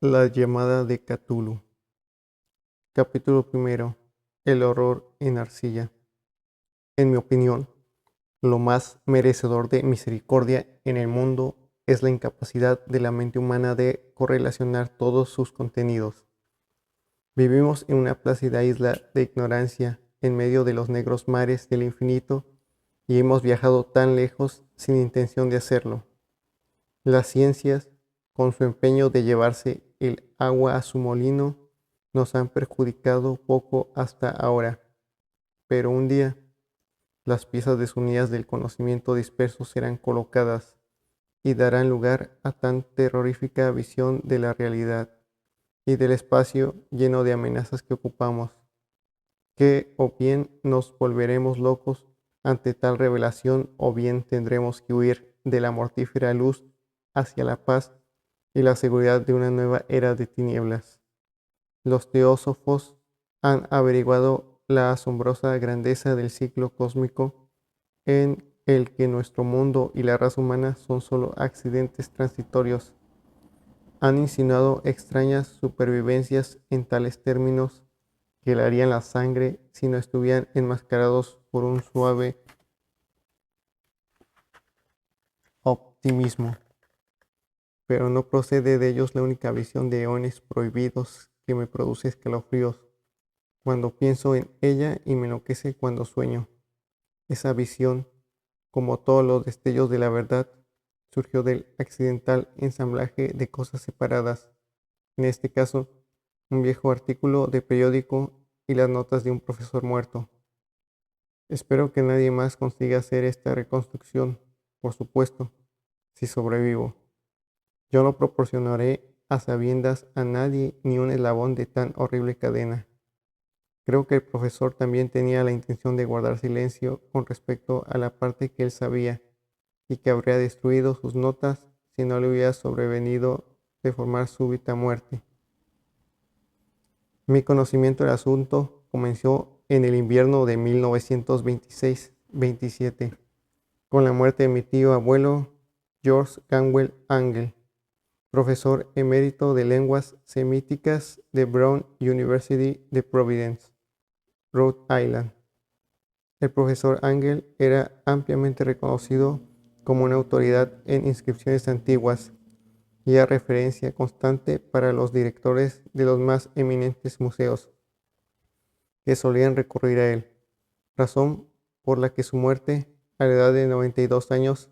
La llamada de Cthulhu. Capítulo primero. El horror en arcilla. En mi opinión, lo más merecedor de misericordia en el mundo es la incapacidad de la mente humana de correlacionar todos sus contenidos. Vivimos en una plácida isla de ignorancia en medio de los negros mares del infinito y hemos viajado tan lejos sin intención de hacerlo. Las ciencias, con su empeño de llevarse el agua a su molino, nos han perjudicado poco hasta ahora. Pero un día, las piezas desunidas del conocimiento disperso serán colocadas y darán lugar a tan terrorífica visión de la realidad y del espacio lleno de amenazas que ocupamos, que o bien nos volveremos locos ante tal revelación o bien tendremos que huir de la mortífera luz hacia la paz y la seguridad de una nueva era de tinieblas. Los teósofos han averiguado la asombrosa grandeza del ciclo cósmico en el que nuestro mundo y la raza humana son solo accidentes transitorios. Han insinuado extrañas supervivencias en tales términos que helarían la sangre si no estuvieran enmascarados por un suave optimismo. Pero no procede de ellos la única visión de eones prohibidos que me produce escalofríos cuando pienso en ella y me enloquece cuando sueño. Esa visión, como todos los destellos de la verdad, surgió del accidental ensamblaje de cosas separadas, en este caso, un viejo artículo de periódico y las notas de un profesor muerto. Espero que nadie más consiga hacer esta reconstrucción, por supuesto, si sobrevivo. Yo no proporcionaré a sabiendas a nadie ni un eslabón de tan horrible cadena. Creo que el profesor también tenía la intención de guardar silencio con respecto a la parte que él sabía y que habría destruido sus notas si no le hubiera sobrevenido de formar súbita muerte. Mi conocimiento del asunto comenzó en el invierno de 1926-27, con la muerte de mi tío abuelo George Gamwell Angell, profesor emérito de lenguas semíticas de Brown University de Providence, Rhode Island. El profesor Angell era ampliamente reconocido como una autoridad en inscripciones antiguas y a referencia constante para los directores de los más eminentes museos, que solían recurrir a él, razón por la que su muerte, a la edad de 92 años,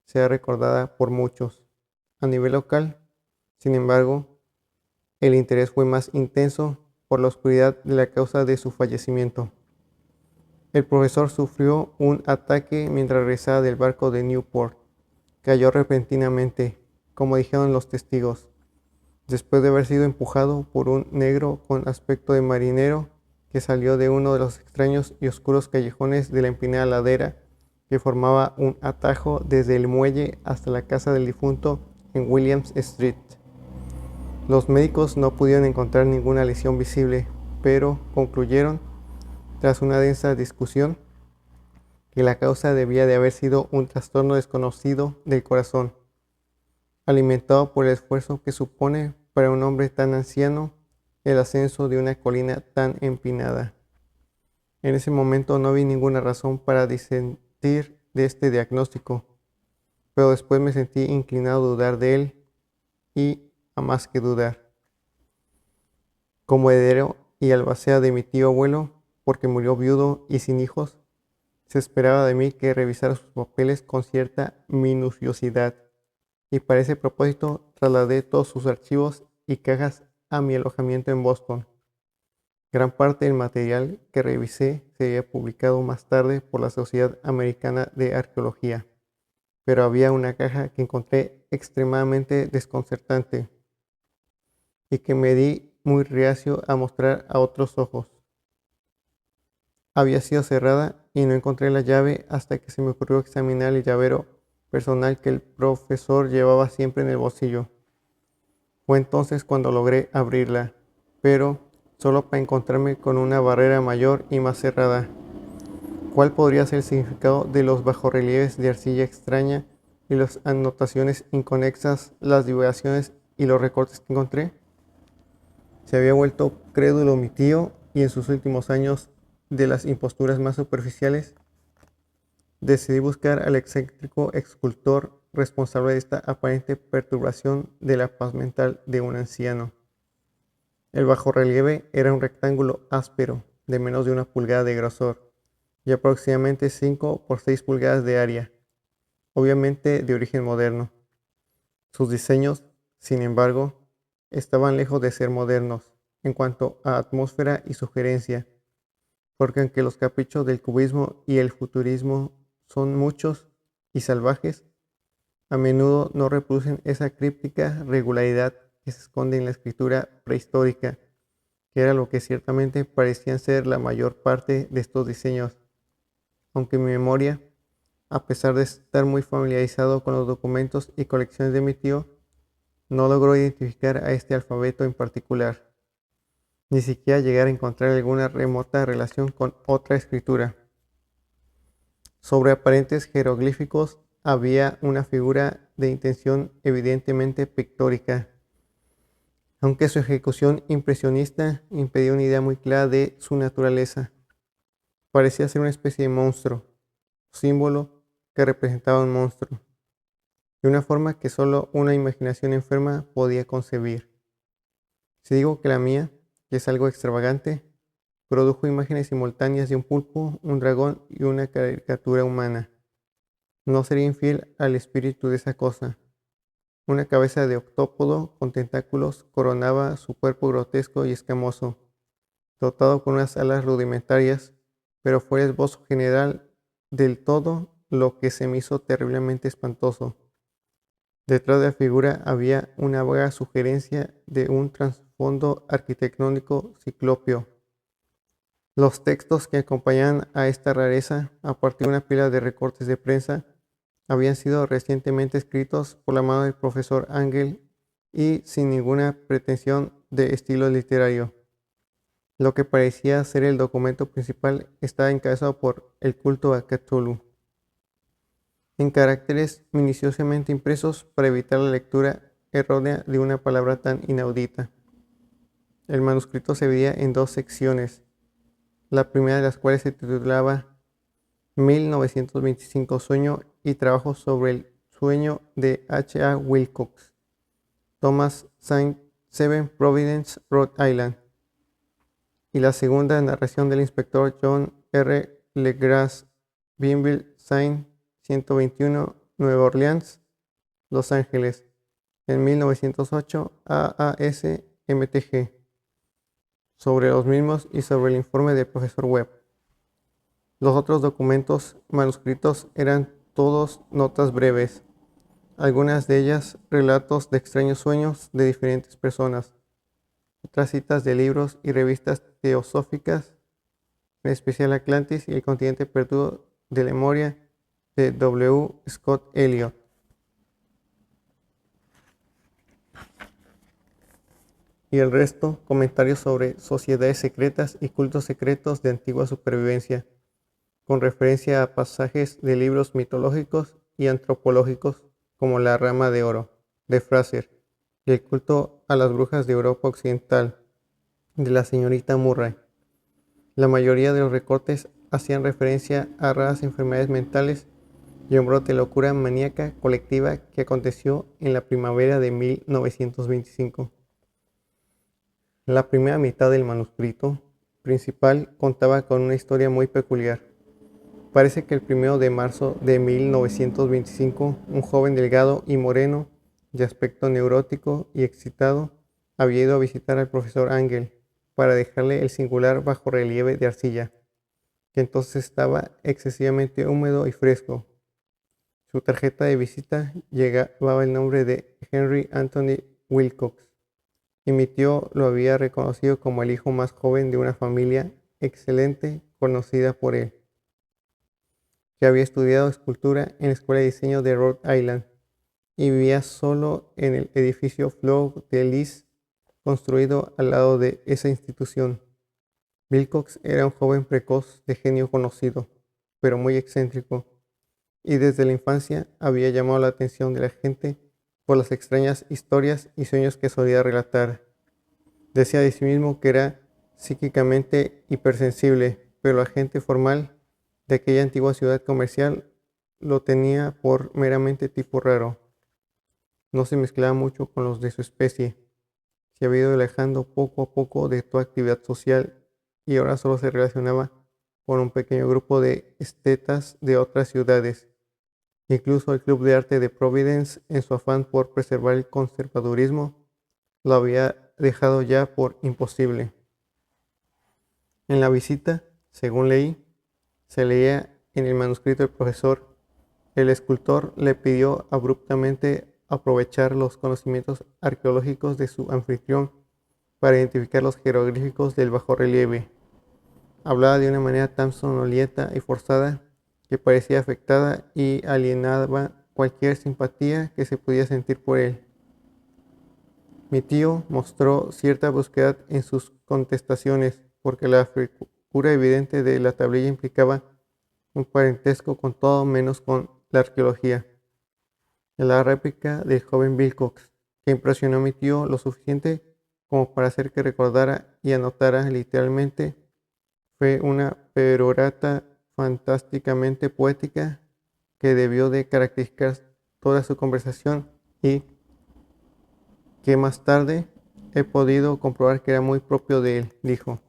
sea recordada por muchos. A nivel local, sin embargo, el interés fue más intenso por la oscuridad de la causa de su fallecimiento. El profesor sufrió un ataque mientras regresaba del barco de Newport. Cayó repentinamente, como dijeron los testigos, después de haber sido empujado por un negro con aspecto de marinero que salió de uno de los extraños y oscuros callejones de la empinada ladera que formaba un atajo desde el muelle hasta la casa del difunto en Williams Street. Los médicos no pudieron encontrar ninguna lesión visible, pero concluyeron, tras una densa discusión, que la causa debía de haber sido un trastorno desconocido del corazón, alimentado por el esfuerzo que supone para un hombre tan anciano el ascenso de una colina tan empinada. En ese momento no vi ninguna razón para disentir de este diagnóstico, pero después me sentí inclinado a dudar de él y a más que dudar. Como heredero y albacea de mi tío abuelo, porque murió viudo y sin hijos, se esperaba de mí que revisara sus papeles con cierta minuciosidad, y para ese propósito trasladé todos sus archivos y cajas a mi alojamiento en Boston. Gran parte del material que revisé sería publicado más tarde por la Sociedad Americana de Arqueología, pero había una caja que encontré extremadamente desconcertante y que me di muy reacio a mostrar a otros ojos. Había sido cerrada y no encontré la llave hasta que se me ocurrió examinar el llavero personal que el profesor llevaba siempre en el bolsillo. Fue entonces cuando logré abrirla, pero solo para encontrarme con una barrera mayor y más cerrada. ¿Cuál podría ser el significado de los bajorrelieves de arcilla extraña y las anotaciones inconexas, las divulgaciones y los recortes que encontré, se había vuelto crédulo mi tío y en sus últimos años de las imposturas más superficiales, decidí buscar al excéntrico escultor responsable de esta aparente perturbación de la paz mental de un anciano. El bajorrelieve era un rectángulo áspero de menos de 1 pulgada de grosor y aproximadamente 5 por 6 pulgadas de área, obviamente de origen moderno. Sus diseños, sin embargo, estaban lejos de ser modernos en cuanto a atmósfera y sugerencia, porque aunque los caprichos del cubismo y el futurismo son muchos y salvajes, a menudo no reproducen esa críptica regularidad que se esconde en la escritura prehistórica, que era lo que ciertamente parecían ser la mayor parte de estos diseños, aunque mi memoria, a pesar de estar muy familiarizado con los documentos y colecciones de mi tío, no logró identificar a este alfabeto en particular, ni siquiera llegar a encontrar alguna remota relación con otra escritura. Sobre aparentes jeroglíficos había una figura de intención evidentemente pictórica, aunque su ejecución impresionista impedía una idea muy clara de su naturaleza. Parecía ser una especie de monstruo, símbolo que representaba un monstruo, de una forma que solo una imaginación enferma podía concebir. Si digo que la mía, que es algo extravagante, produjo imágenes simultáneas de un pulpo, un dragón y una caricatura humana, no sería infiel al espíritu de esa cosa. Una cabeza de octópodo con tentáculos coronaba su cuerpo grotesco y escamoso, dotado con unas alas rudimentarias, pero fue el esbozo general del todo lo que se me hizo terriblemente espantoso. Detrás de la figura había una vaga sugerencia de un trasfondo arquitectónico ciclópeo. Los textos que acompañaban a esta rareza, a partir de una pila de recortes de prensa, habían sido recientemente escritos por la mano del profesor Angel y sin ninguna pretensión de estilo literario. Lo que parecía ser el documento principal estaba encabezado por el culto a Cthulhu, en caracteres minuciosamente impresos para evitar la lectura errónea de una palabra tan inaudita. El manuscrito se dividía en 2 secciones, la primera de las cuales se titulaba 1925 Sueño y trabajo sobre el sueño de H. A. Wilcox, Thomas St. Seven Providence, Rhode Island, y la segunda narración del inspector John R. Legras, Bienville, Saint 121, Nueva Orleans, Los Ángeles, en 1908, AAS MTG, sobre los mismos y sobre el informe del profesor Webb. Los otros documentos manuscritos eran todos notas breves, algunas de ellas relatos de extraños sueños de diferentes personas, otras citas de libros y revistas teosóficas, en especial Atlantis y el continente perdido de Lemuria de W. Scott Elliot. Y el resto, comentarios sobre sociedades secretas y cultos secretos de antigua supervivencia, con referencia a pasajes de libros mitológicos y antropológicos como La Rama de Oro, de Fraser, y el culto a las brujas de Europa Occidental, de la señorita Murray. La mayoría de los recortes hacían referencia a raras enfermedades mentales y un brote de locura maníaca colectiva que aconteció en la primavera de 1925. La primera mitad del manuscrito principal contaba con una historia muy peculiar. Parece que el 1 de marzo de 1925, un joven delgado y moreno, de aspecto neurótico y excitado, había ido a visitar al profesor Angel para dejarle el singular bajorrelieve de arcilla, que entonces estaba excesivamente húmedo y fresco. Su tarjeta de visita llevaba el nombre de Henry Anthony Wilcox, y mi tío lo había reconocido como el hijo más joven de una familia excelente conocida por él, que había estudiado escultura en la Escuela de Diseño de Rhode Island y vivía solo en el edificio Fleur de Lis, construido al lado de esa institución. Wilcox era un joven precoz de genio conocido, pero muy excéntrico, y desde la infancia había llamado la atención de la gente por las extrañas historias y sueños que solía relatar. Decía de sí mismo que era psíquicamente hipersensible, pero la gente formal de aquella antigua ciudad comercial lo tenía por meramente tipo raro. No se mezclaba mucho con los de su especie. Se había ido alejando poco a poco de toda actividad social y ahora solo se relacionaba con un pequeño grupo de estetas de otras ciudades. Incluso el Club de Arte de Providence, en su afán por preservar el conservadurismo, lo había dejado ya por imposible. En la visita, según leí, se leía en el manuscrito del profesor, el escultor le pidió abruptamente aprovechar los conocimientos arqueológicos de su anfitrión para identificar los jeroglíficos del bajorrelieve. Hablaba de una manera tan sonolienta y forzada que parecía afectada y alienaba cualquier simpatía que se podía sentir por él. Mi tío mostró cierta brusquedad en sus contestaciones, porque la figura evidente de la tablilla implicaba un parentesco con todo menos con la arqueología. La réplica del joven Wilcox, que impresionó a mi tío lo suficiente como para hacer que recordara y anotara literalmente, fue una perorata fantásticamente poética que debió de caracterizar toda su conversación y que más tarde he podido comprobar que era muy propio de él, dijo.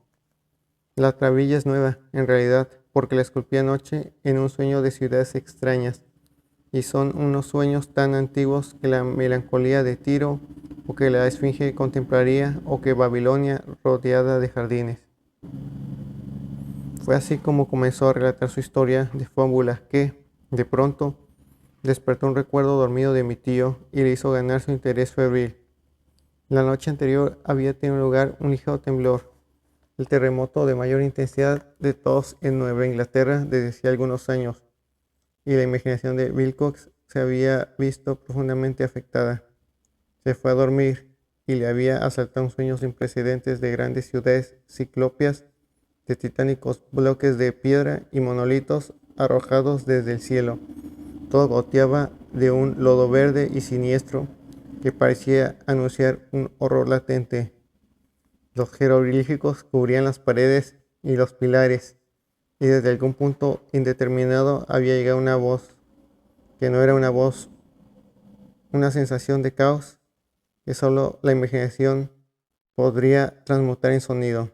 La trabilla es nueva, en realidad, porque la esculpí anoche en un sueño de ciudades extrañas, y son unos sueños tan antiguos que la melancolía de Tiro, o que la Esfinge contemplaría, o que Babilonia rodeada de jardines. Fue así como comenzó a relatar su historia de fábula que, de pronto, despertó un recuerdo dormido de mi tío y le hizo ganar su interés febril. La noche anterior había tenido lugar un ligero temblor, el terremoto de mayor intensidad de todos en Nueva Inglaterra desde hacía algunos años, y la imaginación de Wilcox se había visto profundamente afectada. Se fue a dormir y le había asaltado un sueño sin precedentes de grandes ciudades ciclópeas, de titánicos bloques de piedra y monolitos arrojados desde el cielo. Todo goteaba de un lodo verde y siniestro que parecía anunciar un horror latente. Los jeroglíficos cubrían las paredes y los pilares, y desde algún punto indeterminado había llegado una voz, que no era una voz, una sensación de caos que solo la imaginación podría transmutar en sonido,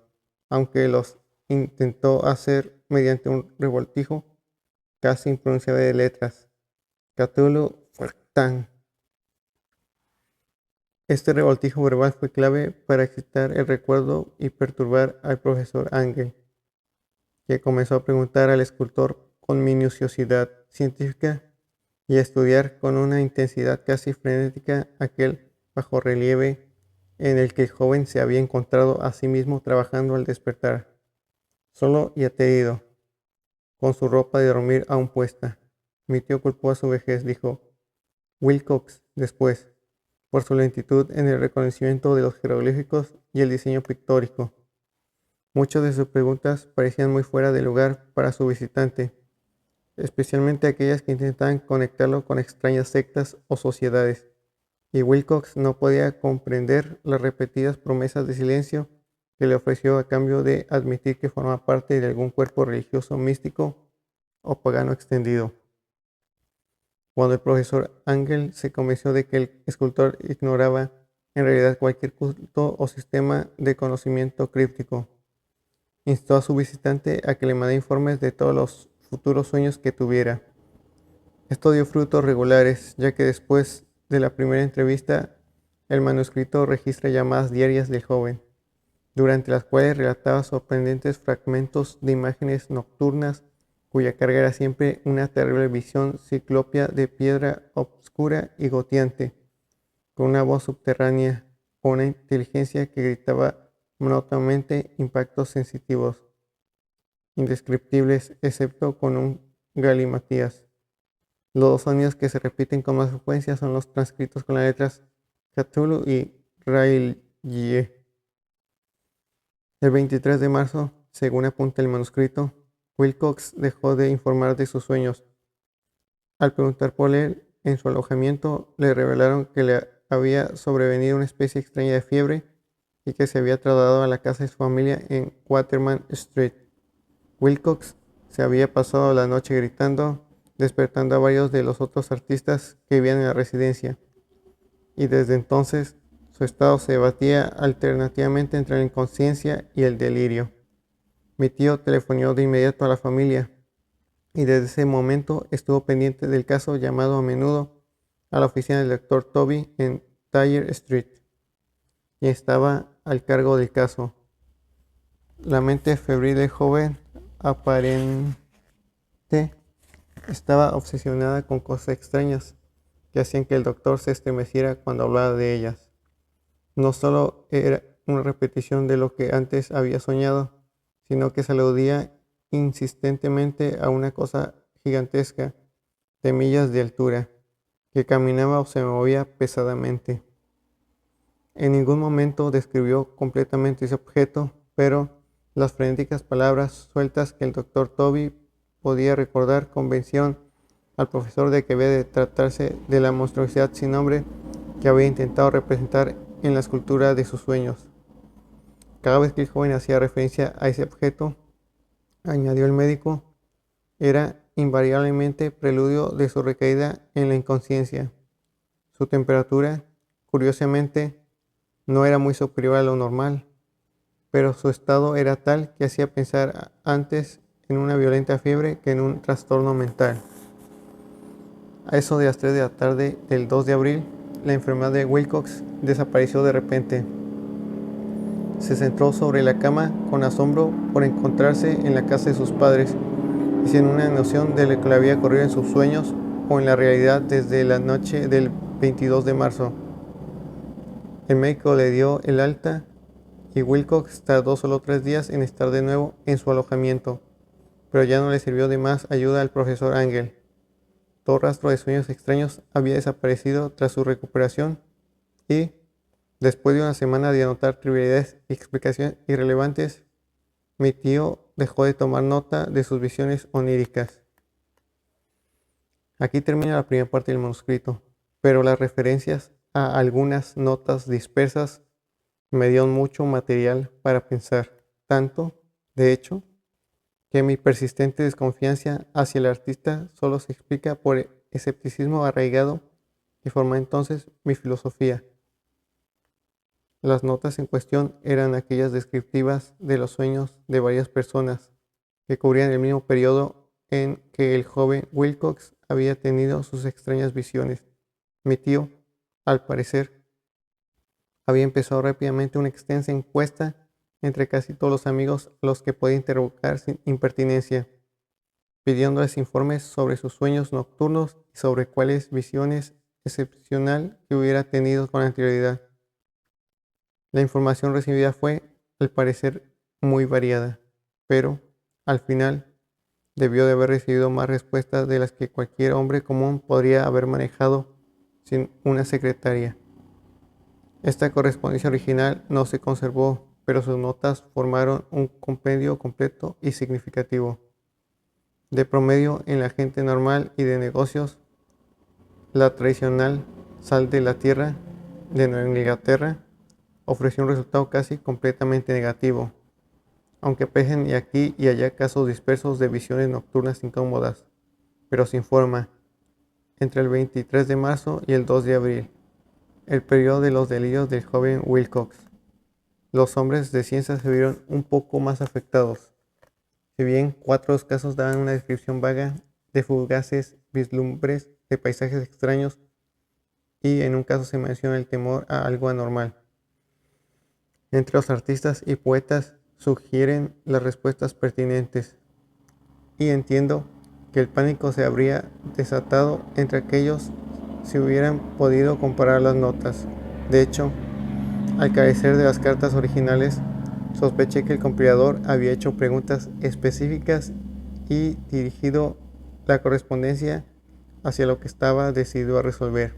aunque los intentó hacer mediante un revoltijo casi impronunciable de letras. Cthulhu Fuertan. Este revoltijo verbal fue clave para excitar el recuerdo y perturbar al profesor Ángel, que comenzó a preguntar al escultor con minuciosidad científica y a estudiar con una intensidad casi frenética aquel bajorrelieve en el que el joven se había encontrado a sí mismo trabajando al despertar, solo y aterido, con su ropa de dormir aún puesta. Mi tío culpó a su vejez, dijo Wilcox después, por su lentitud en el reconocimiento de los jeroglíficos y el diseño pictórico. Muchas de sus preguntas parecían muy fuera de lugar para su visitante, especialmente aquellas que intentaban conectarlo con extrañas sectas o sociedades, y Wilcox no podía comprender las repetidas promesas de silencio que le ofreció a cambio de admitir que formaba parte de algún cuerpo religioso místico o pagano extendido. Cuando el profesor Ángel se convenció de que el escultor ignoraba en realidad cualquier culto o sistema de conocimiento críptico, instó a su visitante a que le mandara informes de todos los futuros sueños que tuviera. Esto dio frutos regulares, ya que después de la primera entrevista, el manuscrito registra llamadas diarias del joven, durante las cuales relataba sorprendentes fragmentos de imágenes nocturnas cuya carga era siempre una terrible visión ciclópea de piedra obscura y goteante, con una voz subterránea o una inteligencia que gritaba monótonamente impactos sensitivos, indescriptibles excepto con un galimatías. Los dos sonidos que se repiten con más frecuencia son los transcritos con las letras Cthulhu y R'lyeh. El 23 de marzo, según apunta el manuscrito, Wilcox dejó de informar de sus sueños. Al preguntar por él, en su alojamiento le revelaron que le había sobrevenido una especie extraña de fiebre y que se había trasladado a la casa de su familia en Waterman Street. Wilcox se había pasado la noche gritando, despertando a varios de los otros artistas que vivían en la residencia, y desde entonces su estado se debatía alternativamente entre la inconsciencia y el delirio. Mi tío telefonó de inmediato a la familia, y desde ese momento estuvo pendiente del caso, llamado a menudo a la oficina del doctor Toby en Thayer Street, y estaba al cargo del caso. La mente febril del joven aparente estaba obsesionada con cosas extrañas que hacían que el doctor se estremeciera cuando hablaba de ellas. No solo era una repetición de lo que antes había soñado, sino que se aludía insistentemente a una cosa gigantesca, de millas de altura, que caminaba o se movía pesadamente. En ningún momento describió completamente ese objeto, pero las frenéticas palabras sueltas que el doctor Toby podía recordar convencieron al profesor de que había de tratarse de la monstruosidad sin nombre que había intentado representar en la escultura de sus sueños. Cada vez que el joven hacía referencia a ese objeto, añadió el médico, era invariablemente preludio de su recaída en la inconsciencia. Su temperatura, curiosamente, no era muy superior a lo normal, pero su estado era tal que hacía pensar antes en una violenta fiebre que en un trastorno mental. A eso de las 3 de la tarde del 2 de abril, la enfermedad de Wilcox desapareció de repente. Se sentó sobre la cama con asombro por encontrarse en la casa de sus padres y sin una noción de lo que le había ocurrido en sus sueños o en la realidad desde la noche del 22 de marzo. El médico le dio el alta y Wilcox tardó solo 3 días en estar de nuevo en su alojamiento, pero ya no le sirvió de más ayuda al profesor Angel. Todo rastro de sueños extraños había desaparecido tras su recuperación y, después de una semana de anotar trivialidades y explicaciones irrelevantes, mi tío dejó de tomar nota de sus visiones oníricas. Aquí termina la primera parte del manuscrito, pero las referencias a algunas notas dispersas me dieron mucho material para pensar, tanto, de hecho, que mi persistente desconfianza hacia el artista solo se explica por el escepticismo arraigado que formó entonces mi filosofía. Las notas en cuestión eran aquellas descriptivas de los sueños de varias personas que cubrían el mismo periodo en que el joven Wilcox había tenido sus extrañas visiones. Mi tío, al parecer, había empezado rápidamente una extensa encuesta entre casi todos los amigos a los que podía interrogar sin impertinencia, pidiéndoles informes sobre sus sueños nocturnos y sobre cuáles visiones excepcional que hubiera tenido con anterioridad. La información recibida fue, al parecer, muy variada, pero, al final, debió de haber recibido más respuestas de las que cualquier hombre común podría haber manejado sin una secretaria. Esta correspondencia original no se conservó, pero sus notas formaron un compendio completo y significativo. De promedio, en la gente normal y de negocios, la tradicional sal de la tierra de Nueva Inglaterra ofreció un resultado casi completamente negativo, aunque aparecen aquí y allá casos dispersos de visiones nocturnas incómodas, pero sin forma, entre el 23 de marzo y el 2 de abril, el periodo de los delirios del joven Wilcox. Los hombres de ciencia se vieron un poco más afectados. Si bien 4 casos daban una descripción vaga de fugaces vislumbres de paisajes extraños y en un caso se menciona el temor a algo anormal. Entre los artistas y poetas sugieren las respuestas pertinentes y entiendo que el pánico se habría desatado entre aquellos si hubieran podido comparar las notas. De hecho, al carecer de las cartas originales, sospeché que el compilador había hecho preguntas específicas y dirigido la correspondencia hacia lo que estaba decidido a resolver.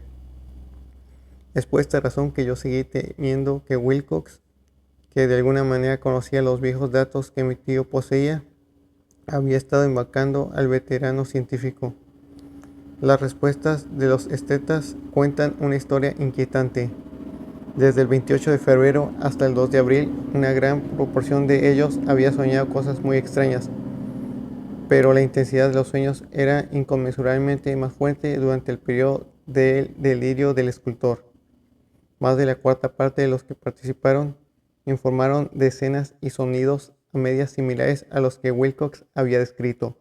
Es por esta razón que yo seguí temiendo que Wilcox, que de alguna manera conocía los viejos datos que mi tío poseía, había estado embaucando al veterano científico. Las respuestas de los estetas cuentan una historia inquietante. Desde el 28 de febrero hasta el 2 de abril, una gran proporción de ellos había soñado cosas muy extrañas, pero la intensidad de los sueños era inconmensurablemente más fuerte durante el periodo del delirio del escultor. Más de la cuarta parte de los que participaron informaron de escenas y sonidos a medias similares a los que Wilcox había descrito,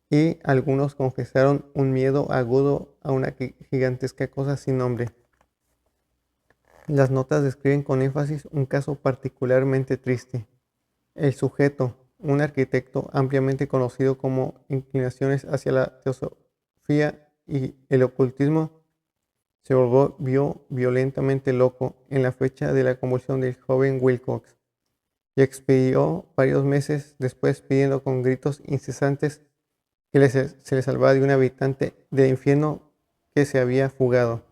y algunos confesaron un miedo agudo a una gigantesca cosa sin nombre. Las notas describen con énfasis un caso particularmente triste. El sujeto, un arquitecto ampliamente conocido como inclinaciones hacia la teosofía y el ocultismo, se volvió violentamente loco en la fecha de la convulsión del joven Wilcox y expidió varios meses después pidiendo con gritos incesantes que se le salvara de un habitante del infierno que se había fugado.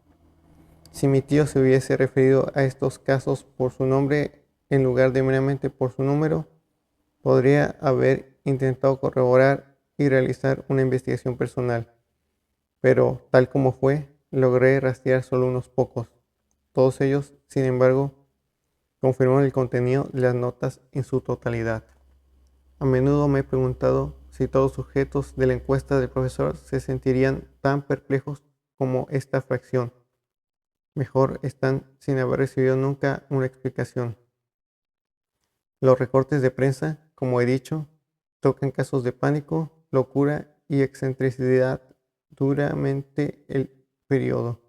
Si mi tío se hubiese referido a estos casos por su nombre en lugar de meramente por su número, podría haber intentado corroborar y realizar una investigación personal, pero tal como fue, logré rastrear solo unos pocos. Todos ellos, sin embargo, confirmaron el contenido de las notas en su totalidad. A menudo me he preguntado si todos los sujetos de la encuesta del profesor se sentirían tan perplejos como esta fracción. Mejor están sin haber recibido nunca una explicación. Los recortes de prensa, como he dicho, tocan casos de pánico, locura y excentricidad duramente el periodo.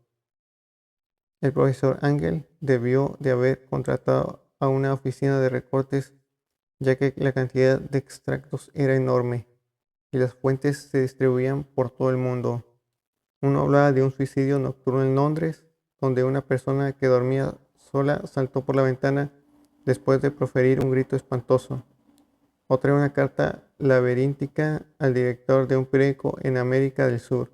El profesor Angel debió de haber contratado a una oficina de recortes, ya que la cantidad de extractos era enorme y las fuentes se distribuían por todo el mundo. Uno hablaba de un suicidio nocturno en Londres, donde una persona que dormía sola saltó por la ventana después de proferir un grito espantoso. Otra era una carta laberíntica al director de un periódico en América del Sur,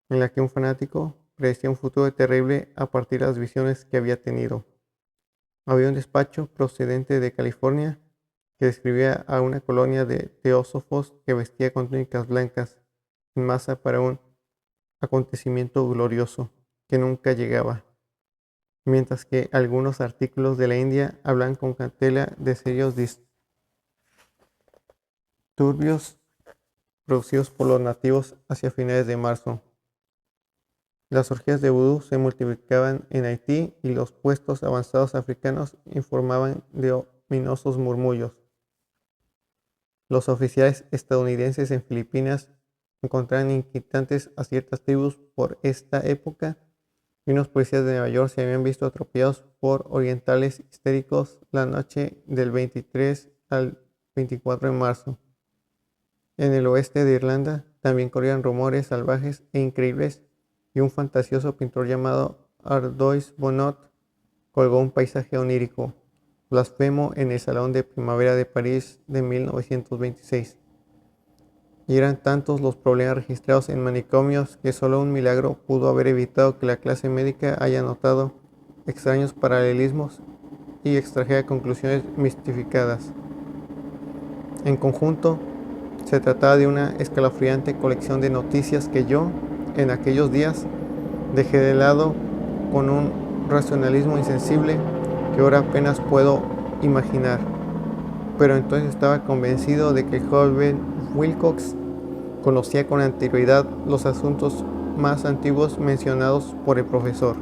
en la que un fanático predecía un futuro terrible a partir de las visiones que había tenido. Había un despacho procedente de California que describía a una colonia de teósofos que vestía con túnicas blancas en masa para un acontecimiento glorioso que nunca llegaba, mientras que algunos artículos de la India hablan con cautela de serios disturbios producidos por los nativos hacia finales de marzo. Las orgías de vudú se multiplicaban en Haití y los puestos avanzados africanos informaban de ominosos murmullos. Los oficiales estadounidenses en Filipinas encontraban inquietantes a ciertas tribus por esta época, y unos policías de Nueva York se habían visto atropellados por orientales histéricos la noche del 23 al 24 de marzo. En el oeste de Irlanda también corrían rumores salvajes e increíbles, y un fantasioso pintor llamado Ardois Bonnot colgó un paisaje onírico, blasfemo, en el Salón de Primavera de París de 1926. Y eran tantos los problemas registrados en manicomios que solo un milagro pudo haber evitado que la clase médica haya notado extraños paralelismos y extrajera conclusiones mistificadas. En conjunto, se trataba de una escalofriante colección de noticias que yo, en aquellos días, dejé de lado con un racionalismo insensible que ahora apenas puedo imaginar. Pero entonces estaba convencido de que el joven Wilcox conocía con anterioridad los asuntos más antiguos mencionados por el profesor.